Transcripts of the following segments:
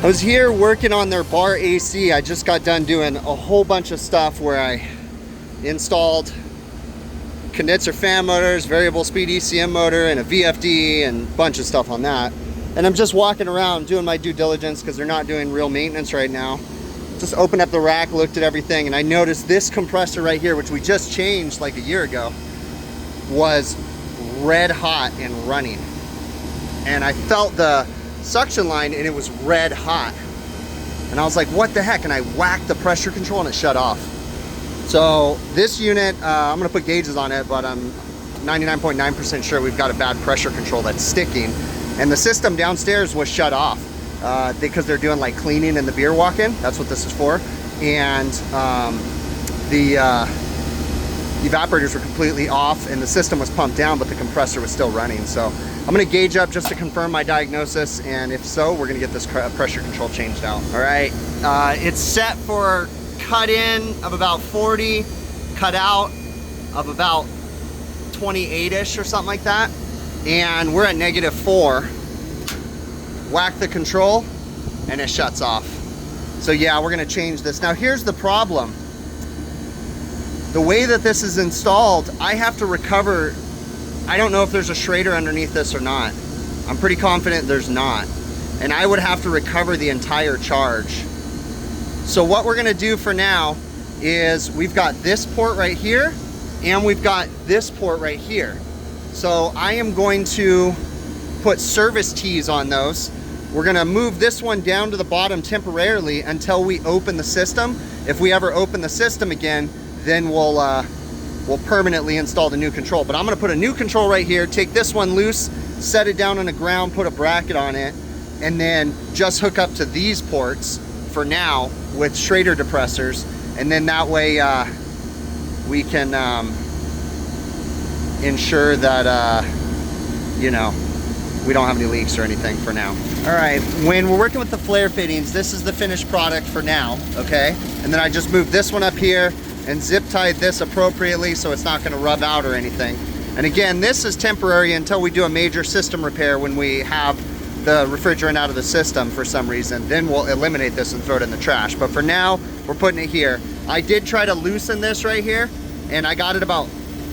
I was here working on their bar AC. I just got done doing a whole bunch of stuff where I installed condenser fan motors, variable speed ECM motor, and a VFD, and a bunch of stuff on that. And I'm just walking around doing my due diligence because they're not doing real maintenance right now. Just opened up the rack, looked at everything, and I noticed this compressor right here, which we just changed like a year ago, was red hot and running. And I felt the suction line and it was red hot. And I was like, what the heck? And I whacked the pressure control and it shut off. So this unit, I'm gonna put gauges on it, but I'm 99.9% sure we've got a bad pressure control that's sticking. And the system downstairs was shut off because they're doing like cleaning in the beer walk-in. That's what this is for. And the evaporators were completely off and the system was pumped down, but the compressor was still running. So I'm gonna gauge up just to confirm my diagnosis, and if so, we're gonna get this pressure control changed out. All right, it's set for cut in of about 40, cut out of about 28-ish or something like that. And we're at -4. Whack the control and it shuts off. So yeah, we're gonna change this. Now here's the problem. The way that this is installed, I have to recover. I don't know if there's a Schrader underneath this or not. I'm pretty confident there's not. And I would have to recover the entire charge. So what we're gonna do for now is we've got this port right here and we've got this port right here. So I am going to put service tees on those. We're gonna move this one down to the bottom temporarily until we open the system. If we ever open the system again, then we'll permanently install the new control. But I'm gonna put a new control right here, take this one loose, set it down on the ground, put a bracket on it, and then just hook up to these ports for now with Schrader depressors. And then that way we can ensure that, you know, we don't have any leaks or anything for now. All right, when we're working with the flare fittings, this is the finished product for now, okay? And then I just moved this one up here and zip tied this appropriately so it's not gonna rub out or anything. And again, this is temporary until we do a major system repair when we have the refrigerant out of the system for some reason. Then we'll eliminate this and throw it in the trash. But for now, we're putting it here. I did try to loosen this right here and I got it about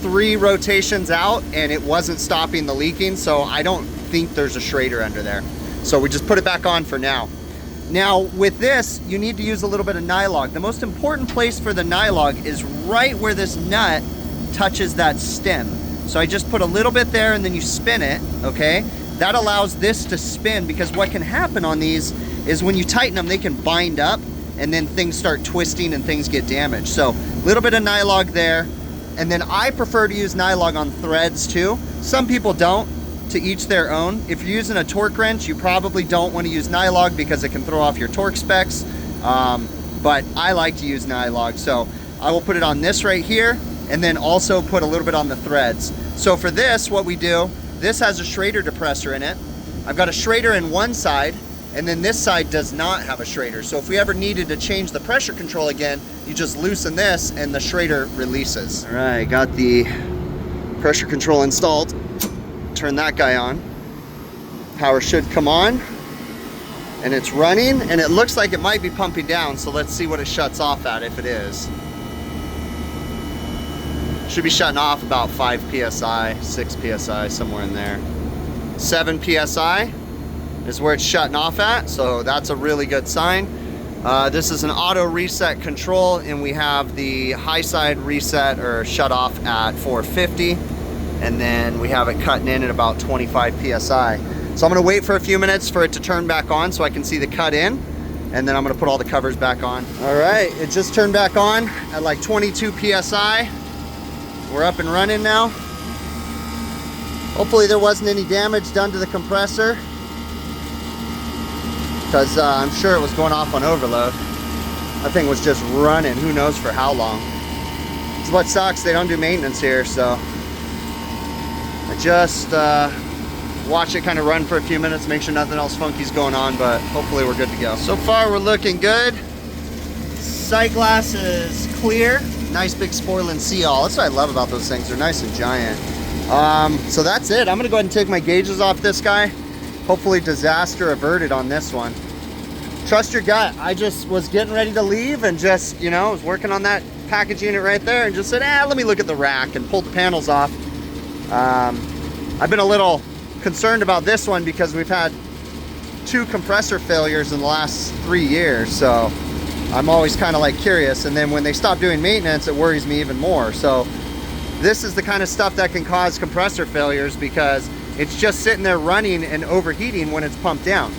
3 rotations out and it wasn't stopping the leaking, so I don't think there's a Schrader under there. So we just put it back on for now. Now with this, you need to use a little bit of nylog. The most important place for the nylog is right where this nut touches that stem. So I just put a little bit there and then you spin it, okay? That allows this to spin, because what can happen on these is when you tighten them, they can bind up and then things start twisting and things get damaged. So a little bit of nylog there. And then I prefer to use nylog on threads too. Some people don't, to each their own. If you're using a torque wrench, you probably don't want to use nylog because it can throw off your torque specs. But I like to use nylog. So I will put it on this right here and then also put a little bit on the threads. So for this, what we do, this has a Schrader depressor in it. I've got a Schrader in one side, and then this side does not have a Schrader. So if we ever needed to change the pressure control again, you just loosen this and the Schrader releases. All right, got the pressure control installed. Turn that guy on. Power should come on, and it's running, and it looks like it might be pumping down, so let's see what it shuts off at if it is. Should be shutting off about 5 PSI, 6 PSI, somewhere in there. 7 PSI is where it's shutting off at, so that's a really good sign. This is an auto reset control, and we have the high side reset or shut off at 450, and then we have it cutting in at about 25 PSI. So I'm gonna wait for a few minutes for it to turn back on so I can see the cut in, and then I'm gonna put all the covers back on. All right, it just turned back on at like 22 PSI. We're up and running now. Hopefully there wasn't any damage done to the compressor, because I'm sure it was going off on overload. That thing was just running, who knows for how long. It's what sucks, they don't do maintenance here, so I just watch it kind of run for a few minutes, make sure nothing else funky's going on, but hopefully we're good to go. So far we're looking good. Sight glass is clear. Nice big spoiling see-all. That's what I love about those things. They're nice and giant. So that's it. I'm gonna go ahead and take my gauges off this guy. Hopefully disaster averted on this one. trust your gut. I just was getting ready to leave and just, you know, was working on that package unit right there and just said, let me look at the rack, and pulled the panels off. I've been a little concerned about this one because we've had 2 compressor failures in the last 3 years. So I'm always kind of like curious. And then when they stop doing maintenance, it worries me even more. So this is the kind of stuff that can cause compressor failures because it's just sitting there running and overheating when it's pumped down.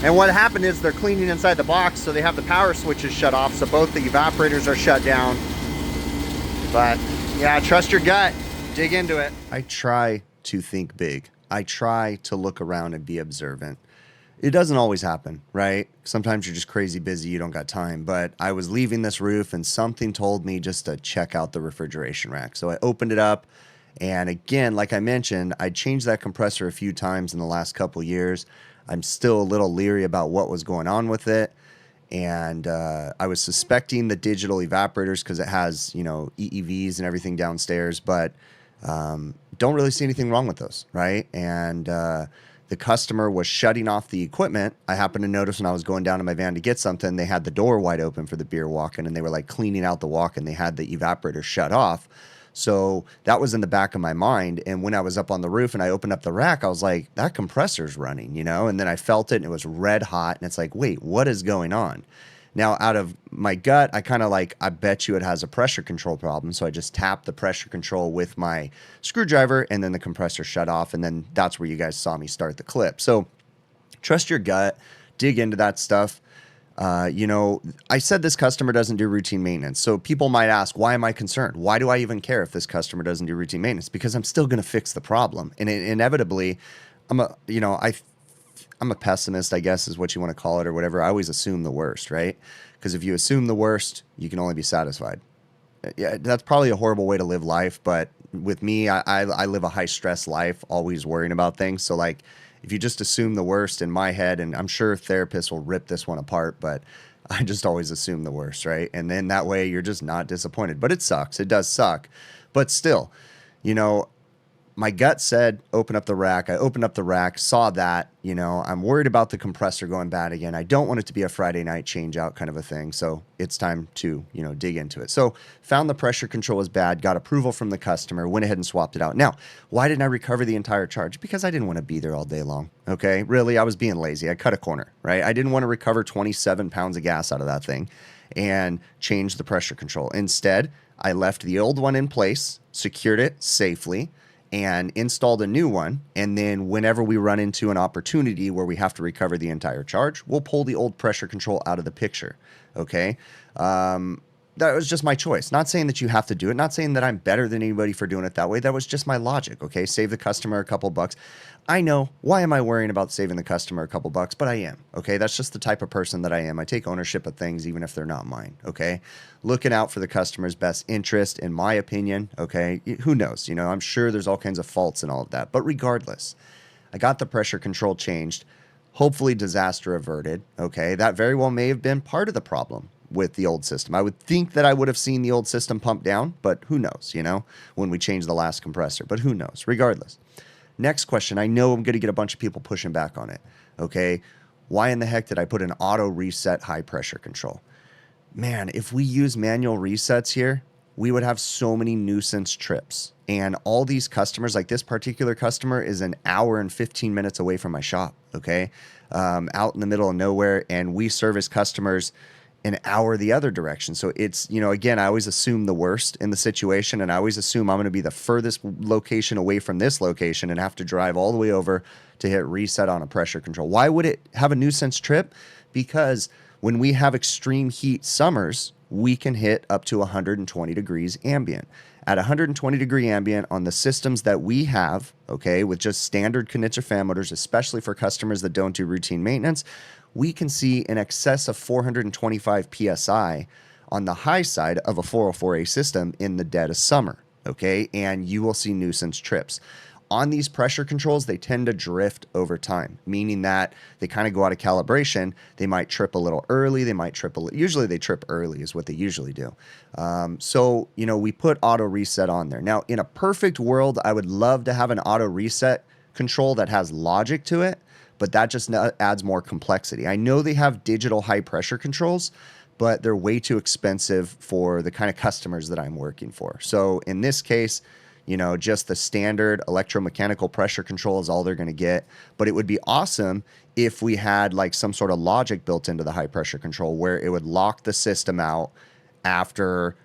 And what happened is they're cleaning inside the box, so they have the power switches shut off, so both the evaporators are shut down. But yeah, trust your gut, dig into it. I try to think big. I try to look around and be observant. It doesn't always happen, right? Sometimes you're just crazy busy, you don't got time. But I was leaving this roof and something told me just to check out the refrigeration rack. So I opened it up, and again, like I mentioned, I changed that compressor a few times in the last couple years. I'm still a little leery about what was going on with it. And I was suspecting the digital evaporators because it has, you know, EEVs and everything downstairs, but don't really see anything wrong with those, right? And the customer was shutting off the equipment. I happened to notice when I was going down to my van to get something, they had the door wide open for the beer walk-in, and they were like cleaning out the walk-in. They had the evaporator shut off. So that was in the back of my mind. And when I was up on the roof and I opened up the rack, I was like, that compressor's running, you know? And then I felt it and it was red hot. And it's like, wait, what is going on? Now, out of my gut, I kind of like, I bet you it has a pressure control problem. So I just tapped the pressure control with my screwdriver, and then the compressor shut off. And then that's where you guys saw me start the clip. So trust your gut, dig into that stuff. You know, I said this customer doesn't do routine maintenance. So people might ask, why am I concerned? Why do I even care if this customer doesn't do routine maintenance? Because I'm still going to fix the problem. And inevitably, I'm a pessimist, I guess is what you want to call it or whatever. I always assume the worst, right? Because if you assume the worst, you can only be satisfied. Yeah, that's probably a horrible way to live life. But with me, I live a high stress life, always worrying about things. So like, if you just assume the worst in my head, and I'm sure therapists will rip this one apart, but I just always assume the worst, right? And then that way you're just not disappointed. But it sucks. It does suck. But still, you know, my gut said, open up the rack. I opened up the rack, saw that, you know, I'm worried about the compressor going bad again. I don't want it to be a Friday night change out kind of a thing. So it's time to, you know, dig into it. So found the pressure control was bad, got approval from the customer, went ahead and swapped it out. Now, why didn't I recover the entire charge? Because I didn't want to be there all day long. Okay. Really, I was being lazy. I cut a corner, right? I didn't want to recover 27 pounds of gas out of that thing and change the pressure control. Instead, I left the old one in place, secured it safely, and installed a new one. And then whenever we run into an opportunity where we have to recover the entire charge, we'll pull the old pressure control out of the picture. Okay. That was just my choice. Not saying that you have to do it. Not saying that I'm better than anybody for doing it that way. That was just my logic. Okay. Save the customer a couple bucks. I know. Why am I worrying about saving the customer a couple bucks? But I am. Okay. That's just the type of person that I am. I take ownership of things, even if they're not mine. Okay. Looking out for the customer's best interest, in my opinion. Okay. Who knows? You know, I'm sure there's all kinds of faults and all of that. But regardless, I got the pressure control changed. Hopefully disaster averted. Okay. That very well may have been part of the problem with the old system. I would think that I would have seen the old system pump down, but who knows, you know, when we changed the last compressor, but who knows, regardless. Next question. I know I'm going to get a bunch of people pushing back on it. Okay. Why in the heck did I put an auto reset high pressure control? Man, if we use manual resets here, we would have so many nuisance trips. And all these customers, like this particular customer is an hour and 15 minutes away from my shop. Okay. Out in the middle of nowhere. And we service customers an hour the other direction. So it's, you know, again, I always assume the worst in the situation, and I always assume I'm going to be the furthest location away from this location and have to drive all the way over to hit reset on a pressure control. Why would it have a nuisance trip? Because when we have extreme heat summers, we can hit up to 120 degrees ambient. At 120 degree ambient on the systems that we have, okay, with just standard condenser fan motors, especially for customers that don't do routine maintenance, we can see in excess of 425 PSI on the high side of a 404A system in the dead of summer, okay? And you will see nuisance trips. On these pressure controls, they tend to drift over time, meaning that they kind of go out of calibration. They might trip a little early. They might trip usually they trip early is what they usually do. So, you know, we put auto reset on there. Now, in a perfect world, I would love to have an auto reset control that has logic to it. but that just adds more complexity. I know they have digital high pressure controls, but they're way too expensive for the kind of customers that I'm working for. So in this case, you know, just the standard electromechanical pressure control is all they're going to get. But it would be awesome if we had like some sort of logic built into the high pressure control where it would lock the system out after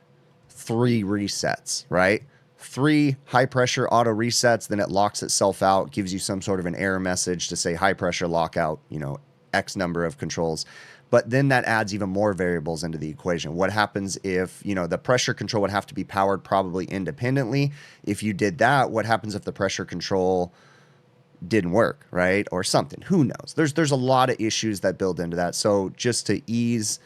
3 resets, right? 3 high pressure auto resets, then it locks itself out, gives you some sort of an error message to say high pressure lockout, you know, X number of controls. But then that adds even more variables into the equation. What happens if, you know, the pressure control would have to be powered probably independently? If you did that, what happens if the pressure control didn't work, right? Or something. Who knows? There's a lot of issues that build into that. So just to ease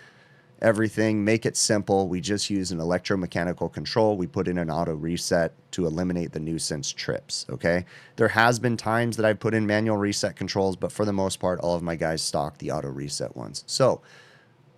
everything, make it simple, we just use an electromechanical control. We put in an auto reset to eliminate the nuisance trips, okay? There has been times that I've put in manual reset controls, but for the most part, all of my guys stock the auto reset ones. So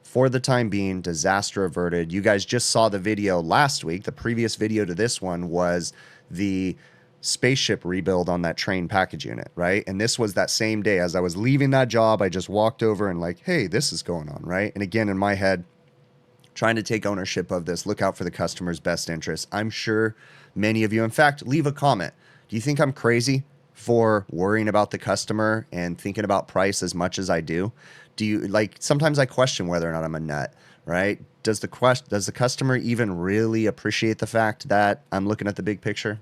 for the time being, disaster averted. You guys just saw the video last week. The previous video to this one was the spaceship rebuild on that train package unit, right? And this was that same day as I was leaving that job. I just walked over and like, hey, this is going on, right? And again, in my head, trying to take ownership of this, look out for the customer's best interests. I'm sure many of you, in fact, leave a comment. Do you think I'm crazy for worrying about the customer and thinking about price as much as I do? Do you like, sometimes I question whether or not I'm a nut, right? Does the customer even really appreciate the fact that I'm looking at the big picture?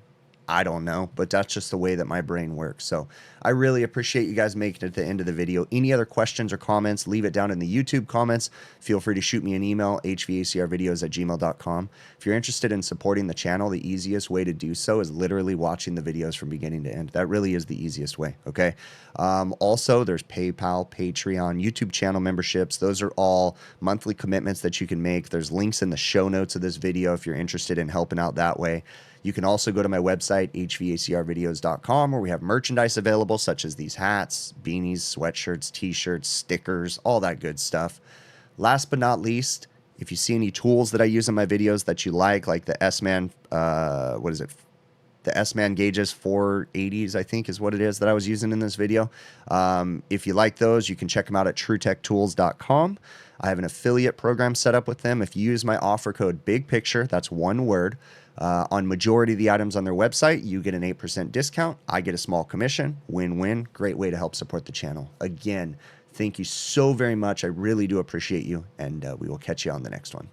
I don't know, but that's just the way that my brain works. So I really appreciate you guys making it to the end of the video. Any other questions or comments, leave it down in the YouTube comments. Feel free to shoot me an email, hvacrvideos@gmail.com. If you're interested in supporting the channel, the easiest way to do so is literally watching the videos from beginning to end. That really is the easiest way, okay? Also, there's PayPal, Patreon, YouTube channel memberships. Those are all monthly commitments that you can make. There's links in the show notes of this video if you're interested in helping out that way. You can also go to my website, hvacrvideos.com, where we have merchandise available, such as these hats, beanies, sweatshirts, t-shirts, stickers, all that good stuff. Last but not least, if you see any tools that I use in my videos that you like the S-Man, what is it? The S-Man gauges 480s, I think is what it is that I was using in this video. If you like those, you can check them out at truetech.tools.com. I have an affiliate program set up with them. If you use my offer code BIGPICTURE, that's one word, on majority of the items on their website, you get an 8% discount. I get a small commission. Win-win. Great way to help support the channel. Again, thank you so very much. I really do appreciate you, and we will catch you on the next one.